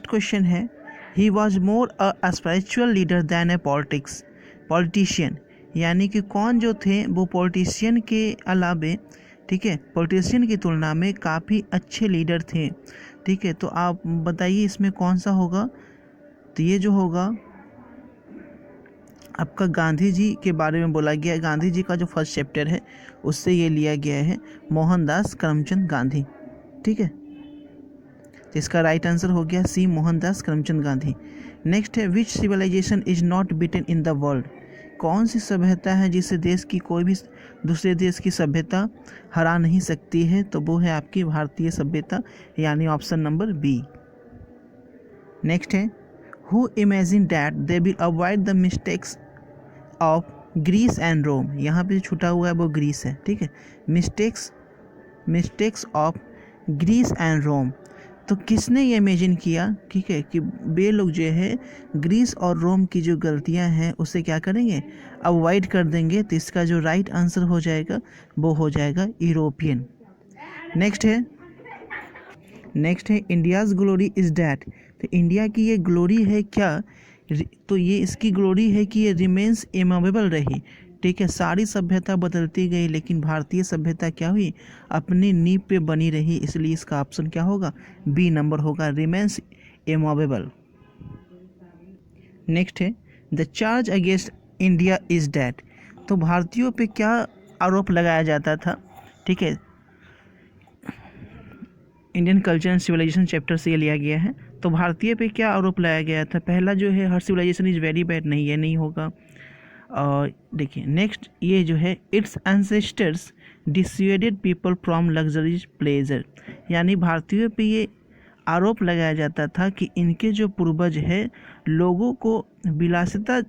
Next question है, he was more a spiritual leader than a politician, यानी कि कौन जो थे वो पॉलिटिशियन के अलावे, ठीक है, पॉलिटिशियन की तुलना में काफ़ी अच्छे लीडर थे। ठीक है, तो आप बताइए इसमें कौन सा होगा। तो ये जो होगा आपका गांधी जी के बारे में बोला गया है। गांधी जी का जो फर्स्ट चैप्टर है उससे ये लिया गया है, मोहनदास करमचंद गांधी। ठीक है, तो इसका राइट आंसर हो गया सी, मोहनदास करमचंद गांधी। नेक्स्ट है, which civilisation is not beaten in the world, कौन सी सभ्यता है जिसे देश की कोई भी दूसरे देश की सभ्यता हरा नहीं सकती है। तो वो है आपकी भारतीय सभ्यता, यानी ऑप्शन नंबर बी। नेक्स्ट है, who imagine that they will avoid the mistakes of Greece and Rome, यहाँ पे जो छूटा हुआ है वो ग्रीस है। ठीक है, मिस्टेक्स ऑफ ग्रीस एंड रोम, तो किसने ये इमेजिन किया, ठीक है, कि वे लोग जो है ग्रीस और रोम की जो गलतियां हैं उसे क्या करेंगे, अवॉइड कर देंगे। तो इसका जो राइट आंसर हो जाएगा वो हो जाएगा यूरोपियन। नेक्स्ट है इंडियाज़ ग्लोरी इज़ डैट, तो इंडिया की ये ग्लोरी है क्या, तो ये इसकी ग्लोरी है कि ये रिमेंस इमूवेबल रही। ठीक है, सारी सभ्यता बदलती गई लेकिन भारतीय सभ्यता क्या हुई, अपनी नींव पे बनी रही, इसलिए इसका ऑप्शन क्या होगा, बी नंबर होगा, रिमेंस इमूवेबल। नेक्स्ट है, the charge against India is that, तो भारतीयों पे क्या आरोप लगाया जाता था। ठीक है, Indian culture and civilization chapter से ये लिया गया है। तो भारतीय पे क्या आरोप लगाया गया था, पहला जो है हर सिविलाइजेशन इज़ वेरी बैड, नहीं ये नहीं होगा। और देखिए नेक्स्ट ये जो है, its ancestors dissuaded people from luxuries pleasure, यानी भारतीयों पे ये आरोप लगाया जाता था कि इनके जो पूर्वज है लोगों को विलासिता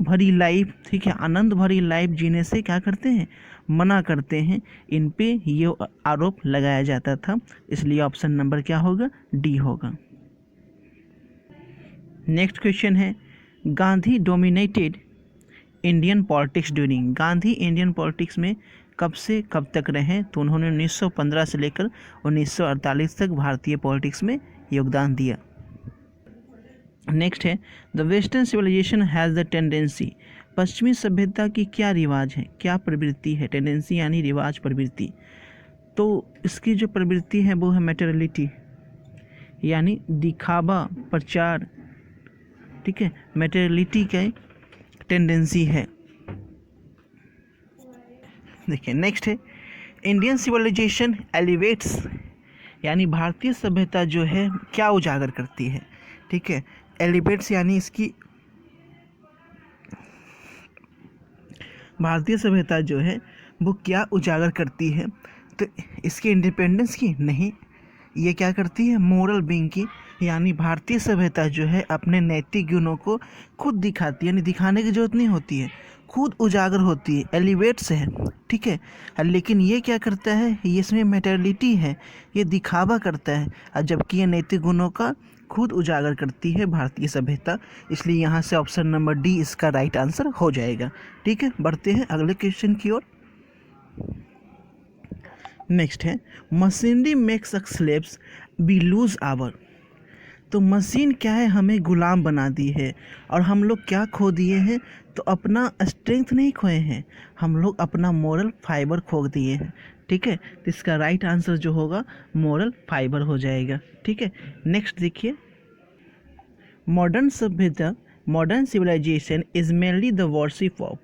भरी लाइफ, ठीक है, आनंद भरी लाइफ जीने से क्या करते हैं, मना करते हैं। इन पे ये आरोप लगाया जाता था, इसलिए ऑप्शन नंबर क्या होगा, डी होगा। नेक्स्ट क्वेश्चन है, Gandhi dominated Indian politics during, Gandhi Indian politics में कब से कब तक रहे, तो उन्होंने 1915 से लेकर 1948 तक भारतीय पॉलिटिक्स में योगदान दिया। नेक्स्ट है, the western civilization has the tendency, पश्चिमी सभ्यता की क्या रिवाज है, क्या प्रवृत्ति है, टेंडेंसी यानी रिवाज प्रवृत्ति, तो इसकी जो प्रवृत्ति है वो है मैटेरियलिटी, यानी दिखावा प्रचार। ठीक है, मैटेरियलिटी का टेंडेंसी है। देखिए नेक्स्ट है, इंडियन सिविलाइजेशन एलिवेट्स, यानी भारतीय सभ्यता जो है क्या उजागर करती है। ठीक है, एलिवेट्स यानी इसकी भारतीय सभ्यता जो है वो क्या उजागर करती है, तो इसकी इंडिपेंडेंस की नहीं, ये क्या करती है, मोरल बीइंग की, यानी भारतीय सभ्यता जो है अपने नैतिक गुणों को खुद दिखाती है, यानी दिखाने की जरूरत नहीं होती है, खुद उजागर होती है, एलिवेट्स है। ठीक है, लेकिन ये क्या करता है, ये इसमें मैटेरियलिटी है, ये दिखावा करता है, और जबकि ये नैतिक गुणों का खुद उजागर करती है भारतीय सभ्यता, इसलिए यहाँ से ऑप्शन नंबर डी इसका राइट आंसर हो जाएगा। ठीक है, बढ़ते हैं अगले क्वेश्चन की ओर। नेक्स्ट है, machinery makes us slaves we lose our, तो मशीन क्या है, हमें गुलाम बना दी है, और हम लोग क्या खो दिए हैं, तो अपना स्ट्रेंथ नहीं खोए हैं, हम लोग अपना मोरल फाइबर खो दिए हैं। ठीक है, तो इसका राइट आंसर जो होगा मोरल फाइबर हो जाएगा। ठीक है, नेक्स्ट देखिए, मॉडर्न सभ्यता, modern civilization is mainly the worship of,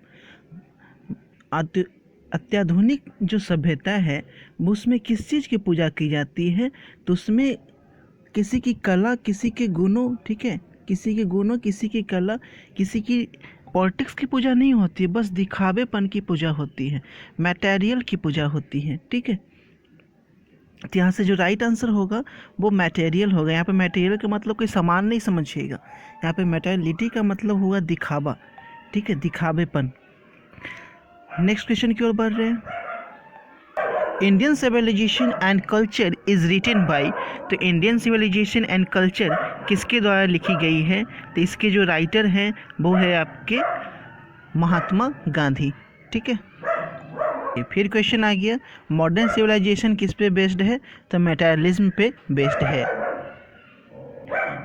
अत्याधुनिक जो सभ्यता है उसमें किस चीज़ की पूजा की जाती है, तो उसमें किसी की कला, किसी के गुणों, ठीक है, किसी के गुणों, किसी की कला, किसी की पॉलिटिक्स की पूजा नहीं होती है, बस दिखावेपन की पूजा होती है, मटेरियल की पूजा होती है। ठीक है, तो यहाँ से जो राइट आंसर होगा वो मटेरियल होगा। यहाँ पे मटेरियल का मतलब कोई सामान नहीं समझिएगा, यहाँ पे मटेरियलिटी का मतलब होगा दिखावा। ठीक है, दिखावेपन। नेक्स्ट क्वेश्चन की ओर बढ़ रहे हैं, Indian civilization and culture is written by, तो इंडियन सिविलाइजेशन एंड कल्चर किसके द्वारा लिखी गई है, तो इसके जो राइटर हैं वो है आपके महात्मा गांधी। ठीक है, फिर क्वेश्चन आ गया, मॉडर्न सिविलाइजेशन किस पे बेस्ड है, तो मेटेरियलिज्म पे बेस्ड है।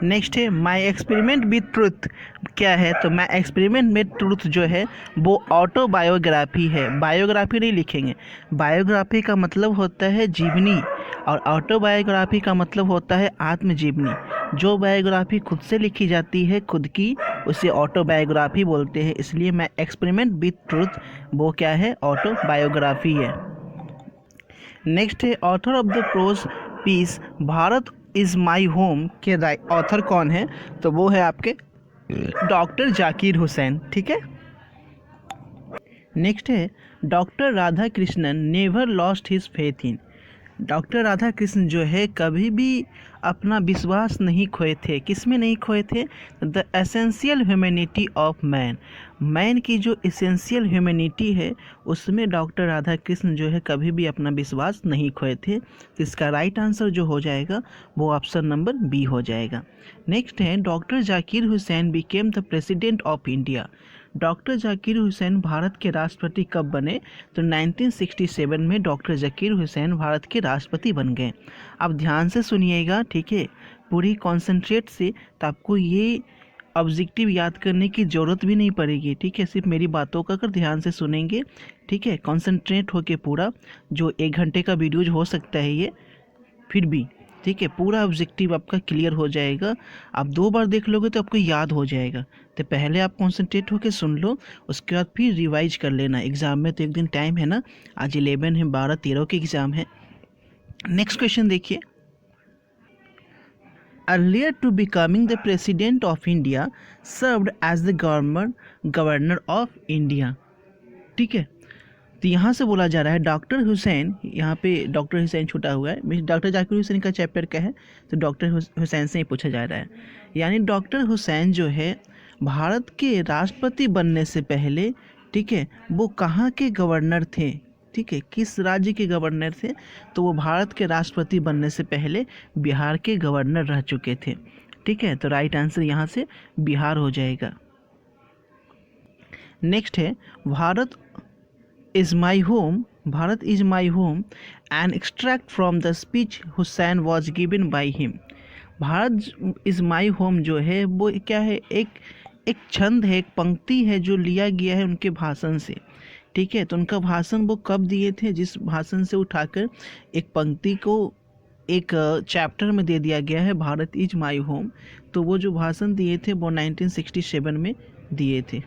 नेक्स्ट है माई एक्सपेरिमेंट विथ ट्रुथ क्या है, तो माई एक्सपेरिमेंट विथ ट्रुथ जो है वो ऑटोबायोग्राफी है। बायोग्राफी नहीं लिखेंगे, बायोग्राफी का मतलब होता है जीवनी और ऑटोबायोग्राफी का मतलब होता है आत्मजीवनी। जो बायोग्राफी खुद से लिखी जाती है खुद की, उसे ऑटोबायोग्राफी बोलते हैं। इसलिए मैं एक्सपेरिमेंट विथ ट्रुथ वो क्या है, ऑटोबायोग्राफी है। नेक्स्ट है author of the prose piece Bharat is my home के ऑथर कौन है, तो वो है आपके डॉक्टर जाकिर हुसैन। ठीक है। नेक्स्ट है doctor Radha Krishnan never lost his faith in. Doctor Radha Krishna जो है कभी भी अपना विश्वास नहीं खोए थे। किस में नहीं खोए थे, the essential humanity of man. Man की जो एसेंशियल ह्यूमैनिटी है उसमें डॉक्टर राधा कृष्ण जो है कभी भी अपना विश्वास नहीं खोए थे। तो इसका राइट आंसर जो हो जाएगा वो ऑप्शन नंबर बी हो जाएगा। नेक्स्ट है doctor Zakir Hussain became the president of India. Doctor Zakir Hussain Bharat के राष्ट्रपति कब बने, तो 1967 में डॉक्टर जाकिर हुसैन भारत के राष्ट्रपति बन गए। अब ध्यान से सुनिएगा, ठीक है, पूरी कॉन्सेंट्रेट से, तो आपको ये ऑब्जेक्टिव याद करने की ज़रूरत भी नहीं पड़ेगी। ठीक है, सिर्फ मेरी बातों का अगर ध्यान से सुनेंगे, ठीक है, कॉन्सेंट्रेट होके पूरा, जो 1 घंटे का वीडियोज हो सकता है ये, फिर भी ठीक है पूरा ऑब्जेक्टिव आपका क्लियर हो जाएगा। आप 2 बार देख लोगे तो आपको याद हो जाएगा। तो पहले आप कॉन्सेंट्रेट होकर सुन लो, उसके बाद फिर रिवाइज कर लेना। एग्ज़ाम में तो 1 दिन टाइम है ना, आज 11 है, 12, 13 के एग्ज़ाम है। नेक्स्ट क्वेश्चन देखिए, earlier to becoming the president of India served as the governor of India. ठीक है, तो यहाँ से बोला जा रहा है डॉक्टर हुसैन, यहाँ पे डॉक्टर हुसैन छूटा हुआ है, डॉक्टर जाकिर हुसैन का चैप्टर क्या है, तो डॉक्टर हुसैन से ही पूछा जा रहा है। यानी डॉक्टर हुसैन जो है भारत के राष्ट्रपति बनने से पहले, ठीक है, वो कहाँ के गवर्नर थे, ठीक है, किस राज्य के गवर्नर थे, तो वो भारत के राष्ट्रपति बनने से पहले बिहार के गवर्नर रह चुके थे। ठीक है, तो राइट आंसर यहाँ से बिहार हो जाएगा। नेक्स्ट है Bharat is my home, Bharat is my home an extract from the speech Hussain was given by him. Bharat is my home जो है वो क्या है, एक छंद है, एक पंक्ति है जो लिया गया है उनके भाषण से। ठीक है, तो उनका भाषण वो कब दिए थे, जिस भाषण से उठाकर एक पंक्ति को एक चैप्टर में दे दिया गया है भारत इज़ माई होम, तो वो जो भाषण दिए थे वो 1967 में दिए थे।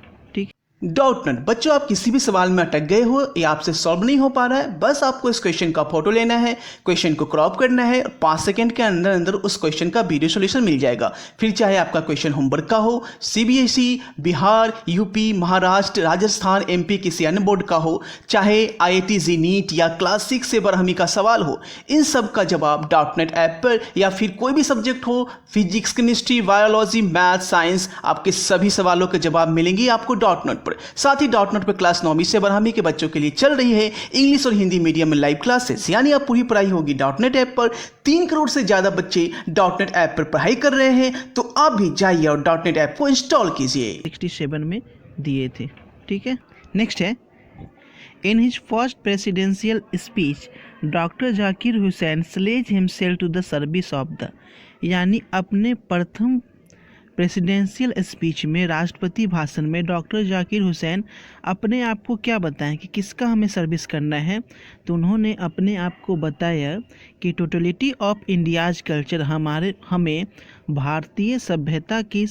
डाउट नट बच्चों, आप किसी भी सवाल में अटक गए हो या आपसे सॉल्व नहीं हो पा रहा है, बस आपको इस क्वेश्चन का फोटो लेना है, क्वेश्चन को क्रॉप करना है और 5 सेकंड के अंदर अंदर उस क्वेश्चन का वीडियो सॉल्यूशन मिल जाएगा। फिर चाहे आपका क्वेश्चन होमवर्क का हो, CBSE, Bihar, UP, Maharashtra, Rajasthan, MP किसी अन्य बोर्ड का हो, चाहे IIT जी नीट या क्लास 6 से बरहमी का सवाल हो, इन सब का जवाब डाउट नेट ऐप पर, या फिर कोई भी सब्जेक्ट हो, physics, chemistry, biology, math, science, आपके सभी सवालों के जवाब मिलेंगे आपको डाउट नेट पर। साथ ही डॉट नेट पर क्लास 9वीं से 12वीं के बच्चों के लिए चल रही है इंग्लिश और हिंदी मीडियम में लाइव क्लासेस, यानी अब पूरी पढ़ाई होगी डॉट नेट ऐप पर। 3 करोड़ से ज्यादा बच्चे डॉट नेट ऐप पर पढ़ाई कर रहे हैं, तो आप भी जाइए और डॉट नेट ऐप को इंस्टॉल कीजिए। 67 में दिए थे। ठीक है, नेक्स्ट है in his first presidential speech doctor Zakir Hussain pledges himself to the service of the, यानी अपने प्रथम प्रेसिडेंशियल स्पीच में, राष्ट्रपति भाषण में डॉक्टर जाकिर हुसैन अपने आप को क्या बताएं कि किसका हमें सर्विस करना है, तो उन्होंने अपने आप को बताया कि टोटलिटी ऑफ इंडियाज कल्चर, हमें भारतीय सभ्यता की,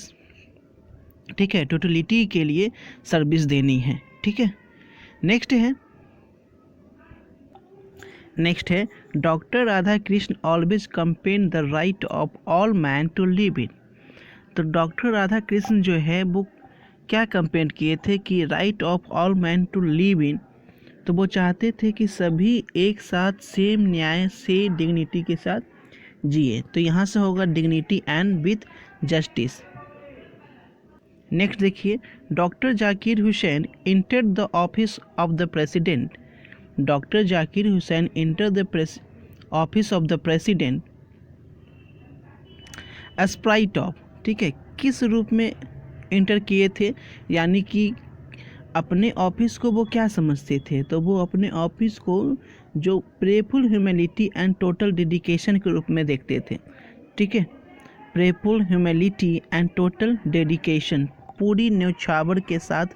ठीक है, टोटलिटी के लिए सर्विस देनी है। ठीक है, नेक्स्ट है doctor Radha Krishna always champion the right of all man to live in. तो डॉक्टर राधा कृष्ण जो है वो क्या कंपेन किए थे कि right of all man to live in, तो वो चाहते थे कि सभी एक साथ सेम न्याय से डिग्निटी के साथ जिए। तो यहाँ से होगा dignity and with justice. Next देखिए, doctor Zakir Hussain entered the office of the president. Doctor Zakir Hussain enter the office of the president esprit of, ठीक है, किस रूप में इंटर किए थे, यानी कि अपने ऑफिस को वो क्या समझते थे, तो वो अपने ऑफिस को जो प्रेफुल ह्यूमैनिटी एंड टोटल डेडिकेशन के रूप में देखते थे। ठीक है, प्रेफुल ह्यूमिलिटी एंड टोटल डेडिकेशन, पूरी न्यौछावर के साथ,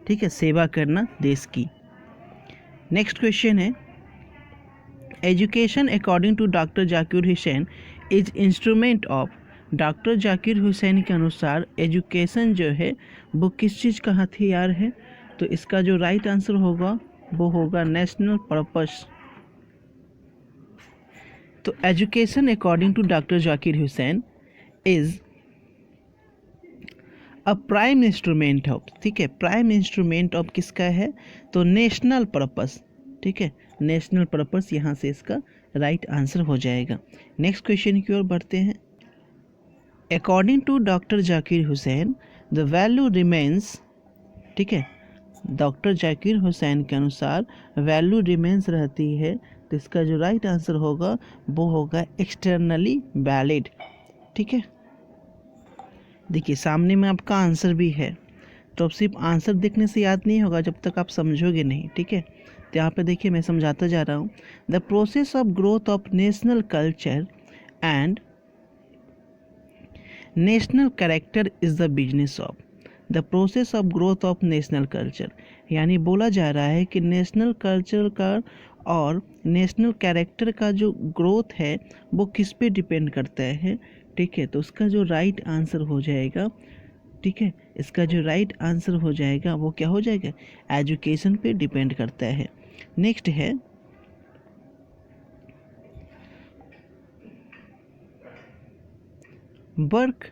ठीक है, सेवा करना देश की। नेक्स्ट क्वेश्चन है, education according to doctor Zakir Hussain is instrument of. Doctor Zakir Hussain के अनुसार एजुकेशन जो है वो किस चीज़ का हथियार है? तो इसका जो राइट आंसर होगा वो होगा नेशनल पर्पस। तो education according to doctor Zakir Hussain is a prime instrument of, ठीक है, प्राइम इंस्ट्रूमेंट ऑफ किसका है? तो नेशनल पर्पस, ठीक है, नेशनल पर्पस यहाँ से इसका राइट आंसर हो जाएगा। नेक्स्ट क्वेश्चन की ओर बढ़ते हैं। According to doctor Zakir Hussain the value remains, ठीक है, डॉक्टर जाकिर हुसैन के अनुसार वैल्यू रिमेंस रहती है, तो इसका जो राइट आंसर होगा वो होगा एक्सटर्नली वैलिड, ठीक है। देखिए सामने में आपका आंसर भी है, तो अब सिर्फ आंसर देखने से याद नहीं होगा जब तक आप समझोगे नहीं, ठीक है। तो यहाँ पे देखिए मैं समझाता जा रहा हूँ। The process of growth of national culture and national character is the business of. The process of growth of national culture, यानी बोला जा रहा है कि नेशनल कल्चर का और नेशनल कैरेक्टर का जो ग्रोथ है वो किस पे डिपेंड करता है, ठीक है। तो उसका जो राइट आंसर हो जाएगा, ठीक है, इसका जो राइट आंसर हो जाएगा वो क्या हो जाएगा? एजुकेशन पे डिपेंड करता है। नेक्स्ट है, work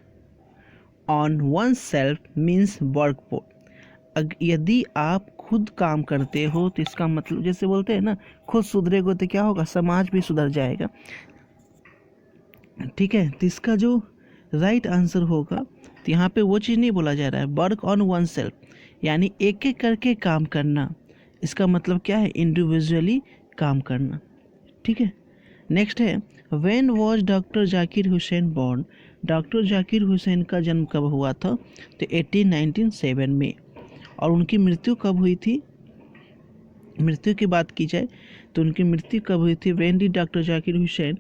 on one self means work for. यदि आप खुद काम करते हो तो इसका मतलब, जैसे बोलते हैं ना, खुद सुधरेगा तो क्या होगा? समाज भी सुधर जाएगा, ठीक है। तो इसका जो राइट आंसर होगा, तो यहाँ पे वो चीज़ नहीं बोला जा रहा है, वर्क ऑन वन सेल्फ, यानी एक एक करके काम करना। इसका मतलब क्या है? इंडिविजुअली काम करना, ठीक है। नेक्स्ट है, when was doctor Zakir Hussain born. Doctor Zakir Hussain का जन्म कब हुआ था? तो 1897 में। और उनकी मृत्यु कब हुई थी? मृत्यु की बात की जाए तो उनकी मृत्यु कब हुई थी? When did doctor Zakir Hussain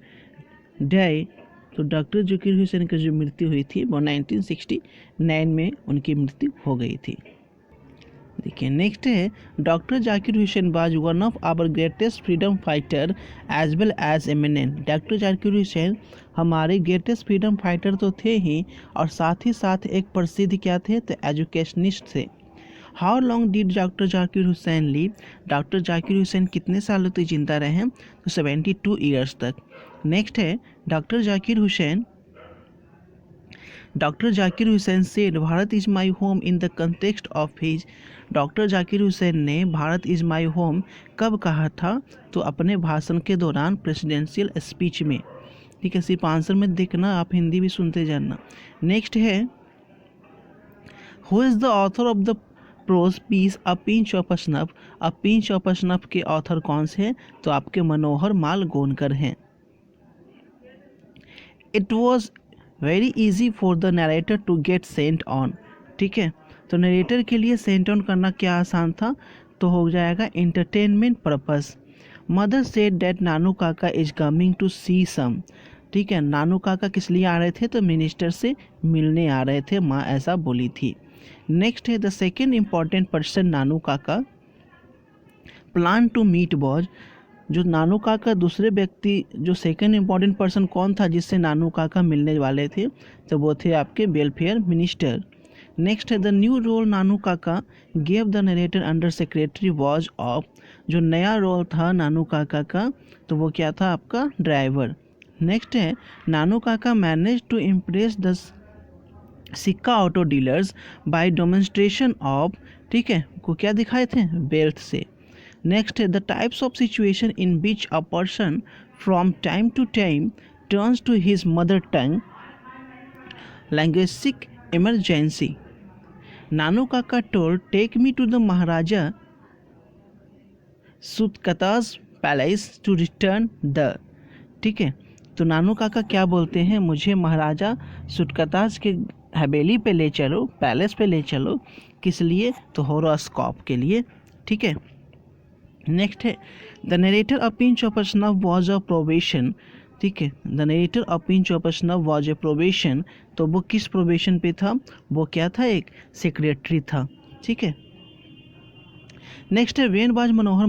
die. तो डॉक्टर जाकिर हुसैन की जो मृत्यु हुई थी वो 1969 में उनकी मृत्यु हो गई थी। देखिए नेक्स्ट है, doctor Zakir Hussain was one of our greatest freedom fighter as well as eminent. Doctor Zakir Hussain हमारे ग्रेटेस्ट फ्रीडम फाइटर तो थे ही, और साथ ही साथ एक प्रसिद्ध क्या थे? तो एजुकेशनिस्ट थे। How long did doctor Zakir Hussain live. Doctor Zakir Hussain कितने सालों तक जिंदा रहे? तो 72 ईयर्स तक। नेक्स्ट है, doctor Zakir Hussain said Bharat is my home in the context of his. Doctor Zakir Hussain ने भारत इज़ माई होम कब कहा था? तो अपने भाषण के दौरान, प्रेसिडेंशियल स्पीच में, ठीक है। सिर्फ आंसर में देखना, आप हिंदी भी सुनते जाना। नेक्स्ट है, who is the author of the prose piece a pinch of snuff. A pinch of snuff के ऑथर कौन से हैं? तो आपके मनोहर माल गोनकर हैं। It was very easy for the narrator to get sent on, ठीक है। तो नरेटर के लिए सेंट ऑन करना क्या आसान था? तो हो जाएगा entertainment purpose. Mother said that Nanu Kaka is coming to see some, ठीक है। नानू काका किस लिए आ रहे थे? तो मिनिस्टर से मिलने आ रहे थे, माँ ऐसा बोली थी। नेक्स्ट है, द सेकेंड इम्पॉर्टेंट पर्सन नानू काका प्लान टू मीट वॉज। जो नानू काका दूसरे व्यक्ति, जो सेकंड इम्पॉर्टेंट पर्सन कौन था जिससे नानू काका मिलने वाले थे? तो वो थे आपके वेलफेयर मिनिस्टर। नेक्स्ट है, द न्यू रोल नानू काका gave the narrator under secretary was of. जो नया रोल था नानू काका का, तो वो क्या था? आपका ड्राइवर। नेक्स्ट है, Nanu Kaka manage to impress the Sikka auto dealers by demonstration of, ठीक है, को क्या दिखाए थे? वेल्थ से। नेक्स्ट है, the types of situation in which a person from time to time turns to his mother tongue. Linguistic emergency. Nanu Kaka told take me to the Maharaja सुतकताज palace to return the, ठीक है। तो नानू काका क्या बोलते हैं? मुझे महाराजा सुतकताज के हवेली पे ले चलो, पैलेस पे ले चलो। किस लिए? तो होरोस्कोप के लिए, ठीक है। नेक्स्ट है, the narrator a pinch of snuff was a probation. ठीक है। The narrator of pinch of snuff was a probation, तो वो किस प्रोबेशन पे था, वो क्या था, एक सेक्रेटरी था, ठीक है। नेक्स्ट है वेन बाज मनोहर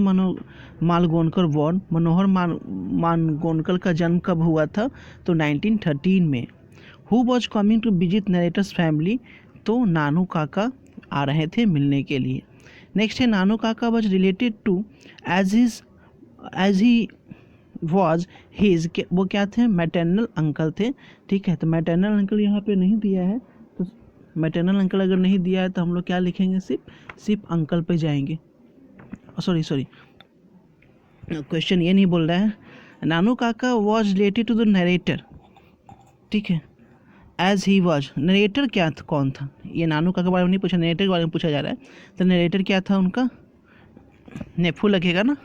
मालगोनकर बॉर्न, मनोहर मालगोनकर का जन्म कब हुआ था, तो 1913 में। Who was coming to visit narrator's family, तो नानू काका आ रहे थे मिलने के लिए। नेक्स्ट है Nanu Kaka was related to as he was his, वो क्या थे, मैटरनल अंकल थे, ठीक है। तो मैटरनल अंकल यहाँ पे नहीं दिया है, तो मैटरनल अंकल अगर नहीं दिया है तो हम लोग क्या लिखेंगे, सिर्फ अंकल पे जाएंगे। सॉरी क्वेश्चन ये नहीं बोल रहा है। Nanu Kaka was related to the narrator, ठीक है, एज ही वॉज। नरेटर क्या था, कौन था, ये नानू काका के बारे में नहीं पूछा, नरेटर के बारे में पूछा जा रहा है। तो नरेटर क्या था उनका, नेफू लगेगा ना,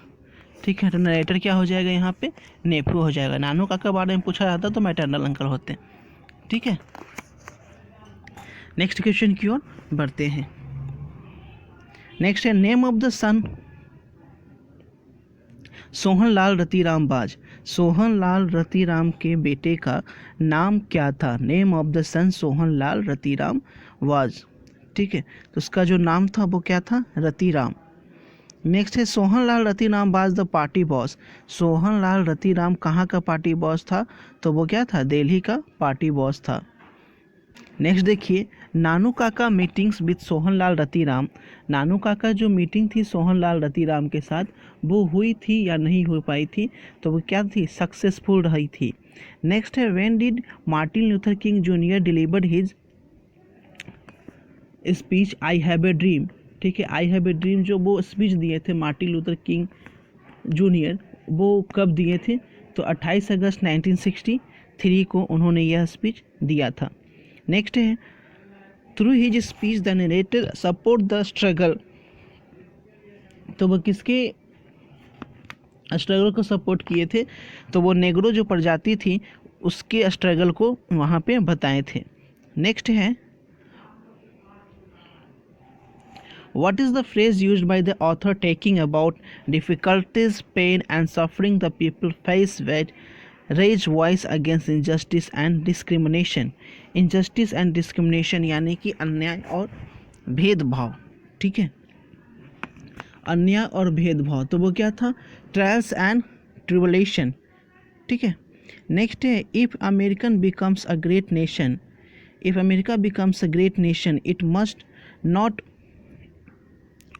ठीक है। तो नरेटर क्या हो जाएगा यहाँ पे, नेफू हो जाएगा। नानू काका के बारे में पूछा जाता तो मैटरनल अंकल होते, ठीक है। नेक्स्ट क्वेश्चन की ओर बढ़ते हैं। नेक्स्ट है name of the son Sohanlal Ratiram was, Sohanlal Ratiram के बेटे का नाम क्या था, name of the son Sohanlal Ratiram was, ठीक है। तो उसका जो नाम था वो क्या था, रतिराम। नेक्स्ट है Sohanlal Ratiram was the party boss, Sohanlal Ratiram कहाँ का पार्टी बॉस था, तो वो क्या था, दिल्ली का पार्टी बॉस था। नेक्स्ट देखिए नानू काका मीटिंग्स विद सोहनलाल रतिराम, नानू काका जो मीटिंग थी सोहनलाल रतिराम के साथ वो हुई थी या नहीं हो पाई थी, तो वो क्या थी, सक्सेसफुल रही थी। नेक्स्ट है when did Martin Luther King junior delivered his speech I have a dream, ठीक है। आई हैव ए ड्रीम जो वो स्पीच दिए थे मार्टिन लूथर किंग जूनियर, वो कब दिए थे, तो 28 अगस्त 1963 को उन्होंने यह स्पीच दिया था। नेक्स्ट है through his speech the narrator support the struggle, तो वो किसके स्ट्रगल को सपोर्ट किए थे, तो वो नेग्रो जो प्रजाति थी उसके स्ट्रगल को वहाँ पे बताए थे। नेक्स्ट है What is the phrase used by the author talking about difficulties, pain and suffering the people face when raise voice against injustice and discrimination? Injustice and discrimination यानी कि अन्याय और भेदभाव, ठीक है, अन्याय और भेदभाव, तो वो क्या था, ट्रायल्स एंड ट्रिबुलेशन, ठीक है। नेक्स्ट है if American becomes a great nation, if America becomes a great nation it must not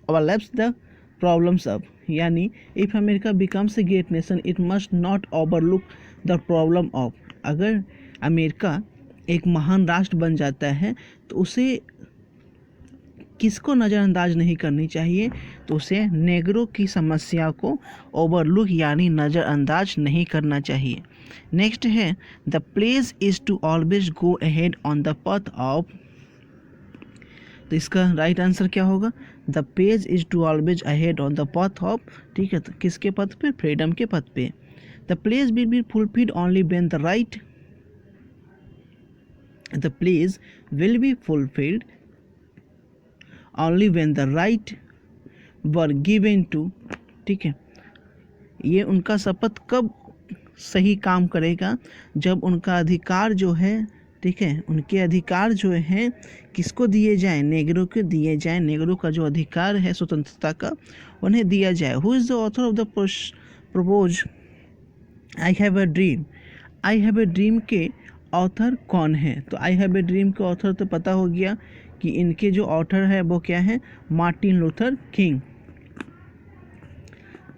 overlaps the problems of, यानी if America becomes a great nation it must not overlook the problem of, अगर America एक महान राष्ट्र बन जाता है तो उसे किसको नज़रअंदाज नहीं करनी चाहिए, तो उसे नेग्रो की समस्या को ओवरलुक यानी नज़रअंदाज नहीं करना चाहिए। नेक्स्ट है the place is to always go ahead on the path of, तो इसका राइट आंसर क्या होगा, the page is to always ahead on the path of, ठीक है, तो किसके पथ पे, फ्रीडम के पथ पे। The place will be fulfilled only when the right, the place will be fulfilled only when the right were given to, ठीक है। ये उनका शपथ कब सही काम करेगा, जब उनका अधिकार जो है, ठीक है, उनके अधिकार जो हैं किसको दिए जाएं, नेग्रो को दिए जाएं, नेग्रो का जो अधिकार है स्वतंत्रता का उन्हें दिया जाए। Who is the author of the propose I have a dream, I have a dream के ऑथर कौन है, तो आई हैव अ ड्रीम के ऑथर तो पता हो गया कि इनके जो ऑथर है वो क्या है, मार्टिन लूथर किंग,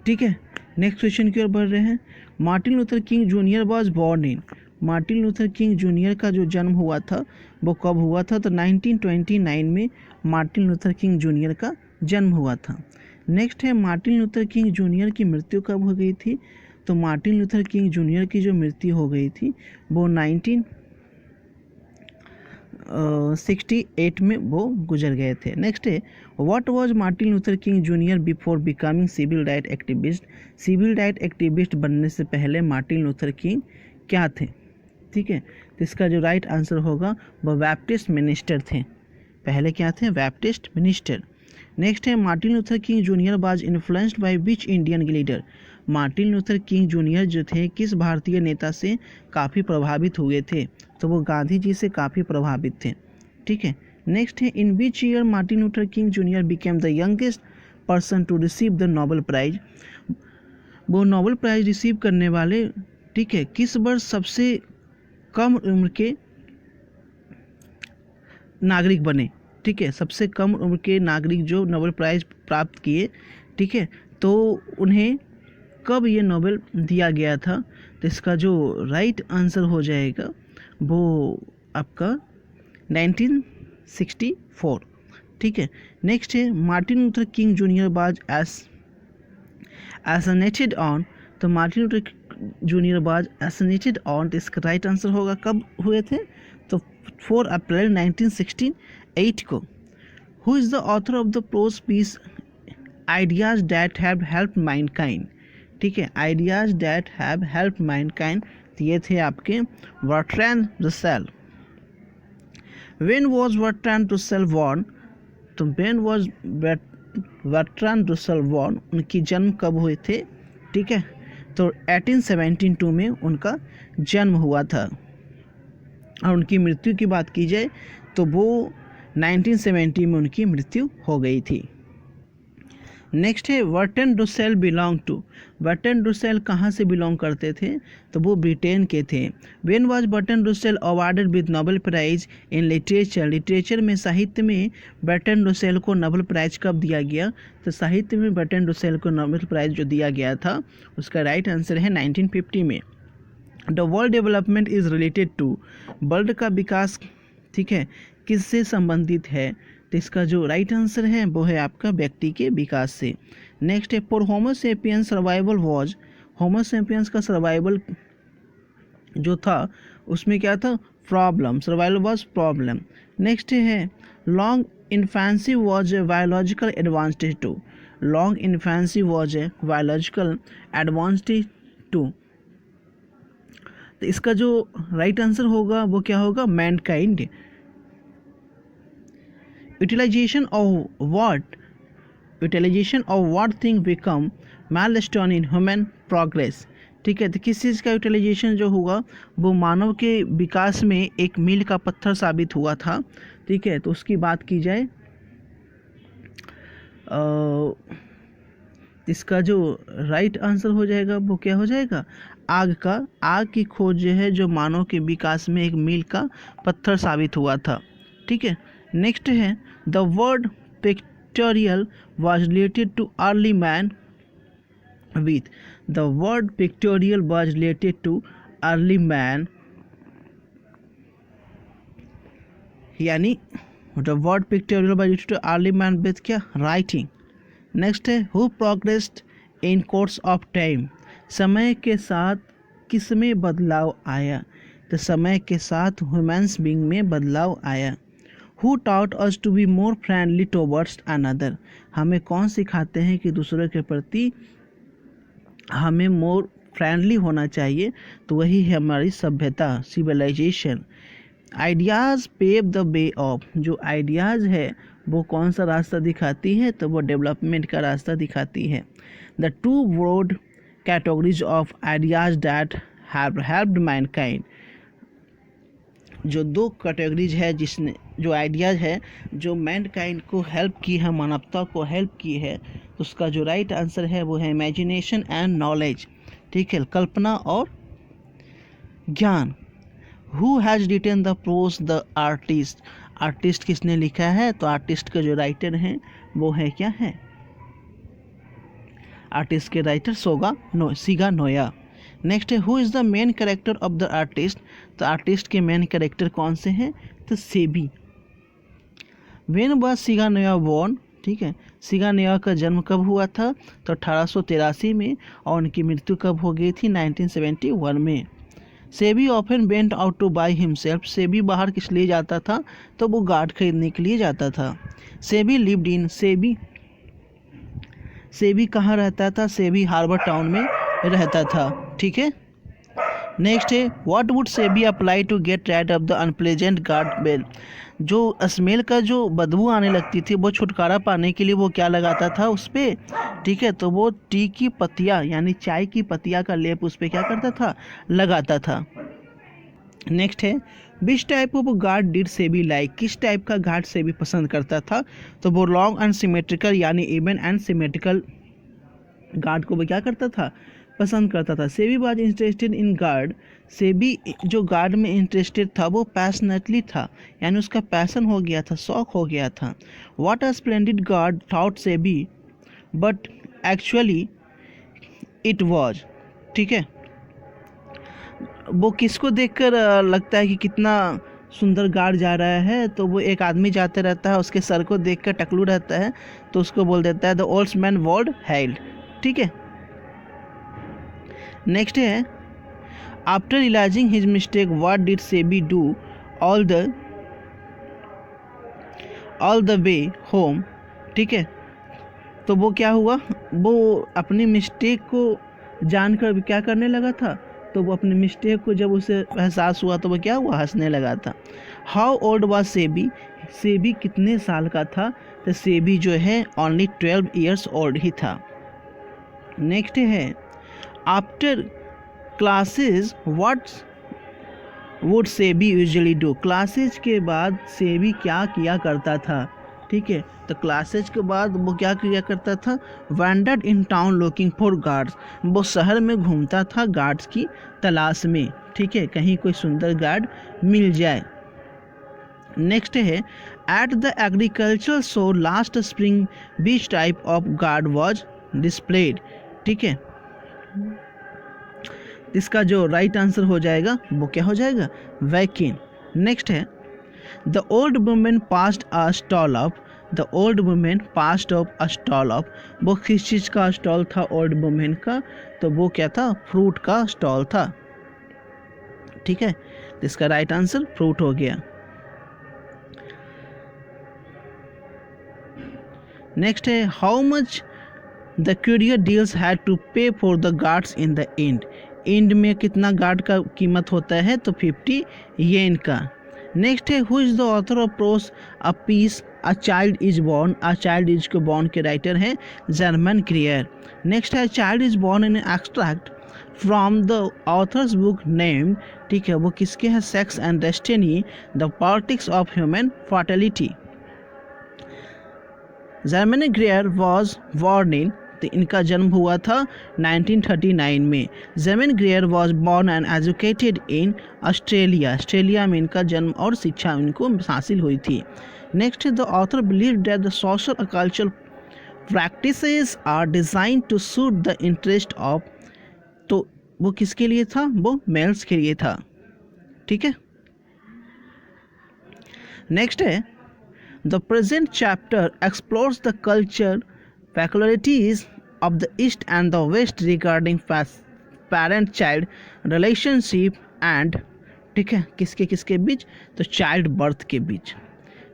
ठीक है। नेक्स्ट क्वेश्चन की ओर बढ़ रहे हैं। Martin Luther King junior was born in, Martin Luther King junior का जो जन्म हुआ था वो कब हुआ था, तो 1929 में मार्टिन लूथर किंग जूनियर का जन्म हुआ था। नेक्स्ट है मार्टिन लूथर किंग जूनियर की मृत्यु कब हो गई थी, तो मार्टिन लूथर किंग जूनियर की जो मृत्यु हो गई थी वो 1968 में वो गुजर गए थे। नेक्स्ट है what was Martin Luther King junior before becoming civil right activist, civil right activist बनने से पहले मार्टिन लूथर किंग क्या थे, ठीक है। तो इसका जो राइट आंसर होगा वो बैप्टिस्ट मिनिस्टर थे, पहले क्या थे, बैप्टिस्ट मिनिस्टर। नेक्स्ट है Martin Luther King junior was influenced by which Indian leader, Martin Luther King junior जो थे किस भारतीय नेता से काफ़ी प्रभावित हुए थे? तो वो गांधी जी से काफ़ी प्रभावित थे। ठीक है, नेक्स्ट है in which year Martin Luther King junior became the youngest person to receive the Nobel Prize? वो नोबेल प्राइज रिसीव करने वाले, ठीक है, किस वर्ष सबसे कम उम्र के नागरिक बने? ठीक है, सबसे कम उम्र के नागरिक जो नोबेल प्राइज प्राप्त किए, ठीक है, तो उन्हें कब ये नोबेल दिया गया था? तो इसका जो राइट आंसर हो जाएगा वो आपका 1964। ठीक है, नेक्स्ट है Martin Luther King junior was assassinated on, तो Martin Luther junior was assassinated on, तो इसका राइट आंसर होगा कब हुए थे? तो 4 अप्रैल 1968 को। Who is the author of the prose piece ideas that have help mankind? ठीक है, ideas that have help mankind, तो ये थे आपके Bertrand Russell. When was Bertrand Russell born? तो when was Bertrand Russell born, उनकी जन्म कब हुए थे? ठीक है, तो 1872 में उनका जन्म हुआ था। और उनकी मृत्यु की बात की जाए तो वो 1970 में उनकी मृत्यु हो गई थी। नेक्स्ट है Bertrand Russell belong to? Bertrand Russell कहाँ से बिलोंग करते थे? तो वो ब्रिटेन के थे। When was Bertrand Russell awarded with Nobel prize in literature? Literature में, साहित्य में बर्ट्रैंड रसेल को नोबेल प्राइज कब दिया गया? तो साहित्य में बर्ट्रैंड रसेल को नोबेल प्राइज जो दिया गया था उसका राइट आंसर है 1950 में। The world development is related to? World का विकास, ठीक है, किससे संबंधित है? तो इसका जो राइट आंसर है वो है आपका व्यक्ति के विकास से। नेक्स्ट है for Homo sapiens survival was? Homo sapiens का सर्वाइवल जो था उसमें क्या था? Problem, survival was problem. Next है long infancy was a biological advantage to? Long infancy was a biological advantage to, तो इसका जो राइट आंसर होगा वो क्या होगा? Mankind. Utilisation of what? Utilisation of what thing become milestone in human progress? ठीक है, तो किस चीज़ का यूटिलाइजेशन जो हुआ वो मानव के विकास में एक मील का पत्थर साबित हुआ था। ठीक है, तो उसकी बात की जाए इसका जो राइट आंसर हो जाएगा वो क्या हो जाएगा? आग की खोज जो है जो मानव के विकास में एक मील का पत्थर साबित हुआ था। ठीक है, नेक्स्ट है the word pictorial was related to early man with? The word pictorial was related to early man, यानी the word pictorial was related to early man with क्या? राइटिंग। नेक्स्ट है who progressed in course of time? समय के साथ किस में बदलाव आया? तो समय के साथ ह्यूमन्स बीइंग में बदलाव आया। Who taught us to be more friendly towards another? हमें कौन सिखाते हैं कि दूसरे के प्रति हमें मोर फ्रेंडली होना चाहिए? तो वही है हमारी सभ्यता, civilization. Ideas pave the way of? जो आइडियाज़ है वो कौन सा रास्ता दिखाती है? तो वो डेवलपमेंट का रास्ता दिखाती है। The two broad categories of ideas that have helped mankind? जो दो कैटेगरीज है जिसने, जो आइडियाज है जो मैनकाइंड को हेल्प की है, मानवता को हेल्प की है, तो उसका जो राइट आंसर है वो है इमेजिनेशन एंड नॉलेज। ठीक है, कल्पना और ज्ञान। Who has written the prose the artist? Artist किसने लिखा है? तो आर्टिस्ट का जो राइटर हैं वो है क्या है? आर्टिस्ट के राइटर सिगा नोया। नेक्स्ट है who is the main character of the artist? तो आर्टिस्ट के मेन कैरेक्टर कौन से हैं? तो सेबी। व्हेन वाज सिगा नोया बोर्न? ठीक है, सिगा नोया का जन्म कब हुआ था? तो 1883 में, और उनकी मृत्यु कब हो गई थी? 1971 में। Sebi often went out to by himself? Sebi बाहर किस लिए जाता था? तो वो गार्ड खरीदने के लिए जाता था। SEBI lived in? सेबी कहाँ रहता था? सेबी हार्बर टाउन में रहता था। ठीक है, नेक्स्ट है what would Sebi apply to get rid of the unpleasant guard bell. जो स्मेल का जो बदबू आने लगती थी वो छुटकारा पाने के लिए वो क्या लगाता था उस पर, ठीक है, तो वो टी की पत्तियाँ यानी चाय की पत्तियाँ का लेप उस पर क्या करता था, लगाता था। नेक्स्ट है which type of guard did SEBI like, किस टाइप का गार्ड सेबी पसंद करता था, तो वो लॉन्ग एंड सिमेट्रिकल यानी इवन एंड सिमेट्रिकल गार्ड को वो क्या करता था, पसंद करता था। SEBI was interested in guard, SEBI जो गार्ड में इंटरेस्टेड था वो पैशनेटली था, यानी उसका पैसन हो गया था, शौक हो गया था। What a splendid guard thought SEBI but actually it was, ठीक है, वो किसको देखकर लगता है कि कितना सुंदर गार्ड जा रहा है, तो वो एक आदमी जाते रहता है उसके सर को देखकर टकलू रहता है तो उसको बोल देता है the old man world held, ठीक है। नेक्स्ट है after realizing his mistake what did Sebi do all the way home, ठीक है, तो वो क्या हुआ, वो अपनी मिस्टेक को जानकर क्या करने लगा था, तो वो अपनी मिस्टेक को जब उसे एहसास हुआ तो वो क्या हुआ, हंसने लगा था। How old was SEBI, SEBI कितने साल का था, तो सेबी जो है ओनली 12 ईयर्स ओल्ड ही था। नेक्स्ट है after classes what would SEBI usually do, classes के बाद सेबी क्या किया करता था, ठीक है, तो क्लासेज के बाद वो क्या किया करता था, wandered in town looking for guards, वो शहर में घूमता था गार्ड्स की तलाश में, ठीक है, कहीं कोई सुंदर गार्ड मिल जाए। नेक्स्ट है at the agricultural show last spring which type of guard was displayed, ठीक है, इसका जो राइट आंसर हो जाएगा वो क्या हो जाएगा, वैकिन। नेक्स्ट है the old women passed a stall of, the old women passed of a stall of, वो किस चीज़ का स्टॉल था ओल्ड वुमेन का, तो वो क्या था, फ्रूट का स्टॉल था, ठीक है, तो इसका राइट आंसर फ्रूट हो गया। नेक्स्ट है how much the courier deals had to pay for the guards in the end, end में कितना गार्ड का कीमत होता है, तो 50 येन का। नेक्स्ट है who is the author of prose a piece a child is born, a child is को बॉर्न के राइटर हैं जर्मन क्रियर। नेक्स्ट है child is born in extract from the author's book named, ठीक है, वो किसके हैं, sex and destiny the politics of human fertility. Germaine Greer was born in, तो इनका जन्म हुआ था 1939 में। Germaine Greer was born and educated in Australia, Australia में इनका जन्म और शिक्षा इनको हासिल हुई थी। Next the author believe that the social और cultural practices are design to suit the interest of, तो वो किसके लिए था, वो मेल्स के लिए था, ठीक है। नेक्स्ट है the present chapter explores the culture peculiarities of the East and the West regarding parent-child relationship and, ठीक है, किसके किसके बीच, तो चाइल्ड बर्थ के बीच।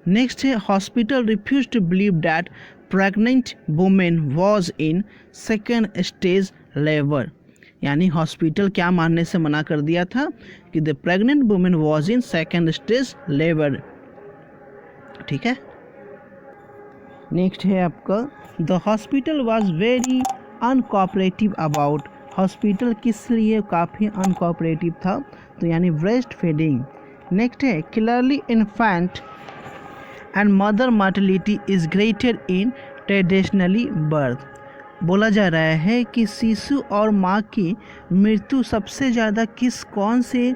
नेक्स्ट है hospital refuse to believe that pregnant women was in second stage labour, यानी hospital क्या मानने से मना कर दिया था कि the pregnant women was in second stage labour, ठीक है। नेक्स्ट है आपका the hospital was very uncooperative about, hospital किस लिए काफ़ी अनकोऑपरेटिव था, तो यानी ब्रेस्ट फीडिंग। नेक्स्ट है clearly infant and mother mortality is greater in traditionally birth, बोला जा रहा है कि शिशु और माँ की मृत्यु सबसे ज़्यादा कौन से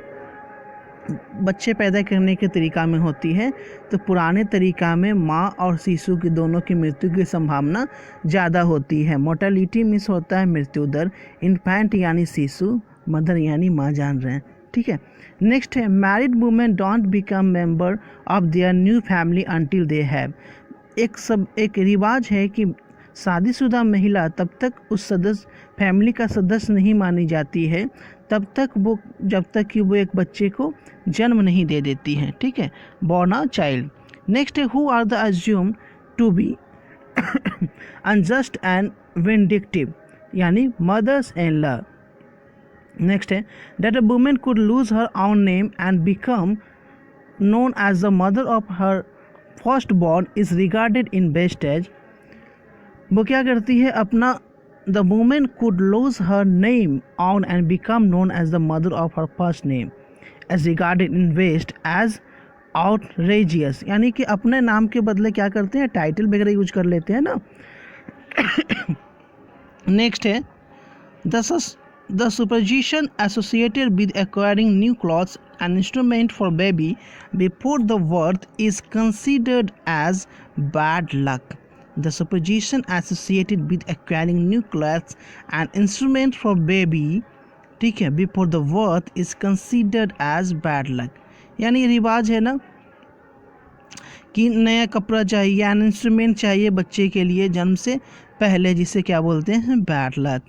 बच्चे पैदा करने के तरीका में होती है, तो पुराने तरीका में माँ और शिशु की दोनों की मृत्यु की संभावना ज़्यादा होती है। मोर्टेलिटी मीन्स होता है मृत्यु दर, इन्फेंट यानी शिशु, मदर यानी माँ, जान रहे हैं, ठीक है। नेक्स्ट है married women don't become member of their new family until they have, एक रिवाज है कि शादीशुदा महिला तब तक उस सदस्य फैमिली का सदस्य नहीं मानी जाती है तब तक वो, जब तक कि वो एक बच्चे को जन्म नहीं दे देती है, ठीक है, बॉर्न अ चाइल्ड। नेक्स्ट है who are the assume to be unjust and vindictive, यानी मदर्स इन लॉ, नेक्स्ट है that a women could lose her on name and become known as the mother of her firstborn is regarded in wastage. वो क्या करती है अपना the woman could lose her name on and become known as the mother of her first name as regarded in waste as outrageous, यानी कि अपने नाम के बदले क्या करते हैं टाइटल वगैरह यूज कर लेते हैं ना. नेक्स्ट है the superstition associated with acquiring new clothes and instrument for baby before the birth is considered as bad luck. The superstition associated with acquiring new clothes and instrument for baby, ठीक है, before the birth is considered as bad luck. यानी रिवाज है ना कि नया कपड़ा चाहिए एंड इंस्ट्रूमेंट चाहिए बच्चे के लिए जन्म से पहले, जिसे क्या बोलते हैं बैड लक.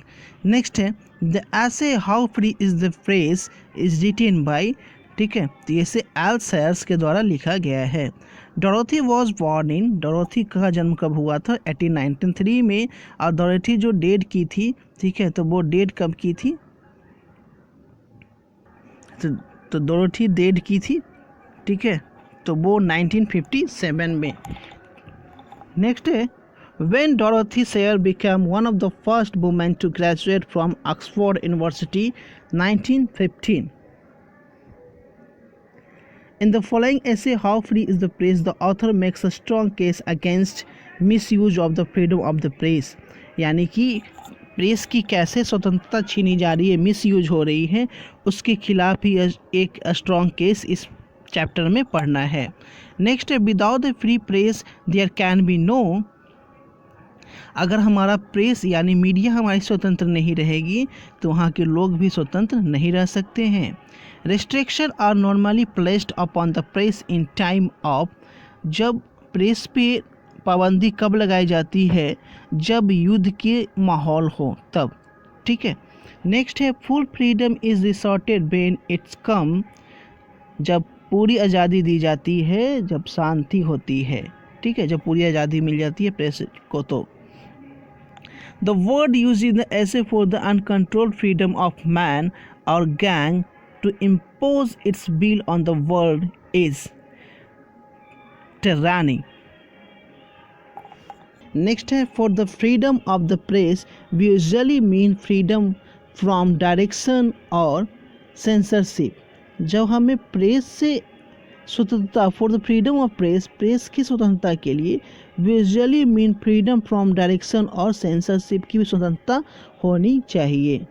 नेक्स्ट है द ऐसे how free is the phrase is written by, ठीक है, तो ये से एल्सायर्स के द्वारा लिखा गया है. Dorothy was born in, Dorothy का जन्म कब हुआ था 1893 में. और डोरोथी जो डेड की थी, ठीक है, तो वो डेड कब की थी, तो डोरोथी डेड की थी, ठीक है, तो वो 1957 में. नेक्स्ट है when Dorothy Sayers became one of the first women to graduate from Oxford University 1915. In the following essay, How Free is the Press, the author makes a strong case against misuse of the freedom of the press. यानी कि press की कैसे स्वतंत्रता छीनी जा रही है, misuse हो रही है, उसके खिलाफ ही एक स्ट्रॉन्ग केस इस चैप्टर में पढ़ना है. नेक्स्ट है without the free press there can be no, अगर हमारा प्रेस यानी मीडिया हमारी स्वतंत्र नहीं रहेगी तो वहाँ के लोग भी स्वतंत्र नहीं रह सकते हैं. Restriction are normally placed upon the press in time of, जब प्रेस पे पाबंदी कब लगाई जाती है, जब युद्ध के माहौल हो तब, ठीक है. नेक्स्ट है full freedom is resorted when it's कम, जब पूरी आज़ादी दी जाती है जब शांति होती है, ठीक है, जब पूरी आज़ादी मिल जाती है प्रेस को. तो the word used in the essay for the uncontrolled freedom of man or gang to impose its will on the world is tyranny. Next है for the freedom of the press we usually mean freedom from direction or censorship. जब हमें press से स्वतंत्रता for the freedom of press, press की स्वतंत्रता के लिए usually mean freedom from direction और सेंसरशिप की भी स्वतंत्रता होनी चाहिए.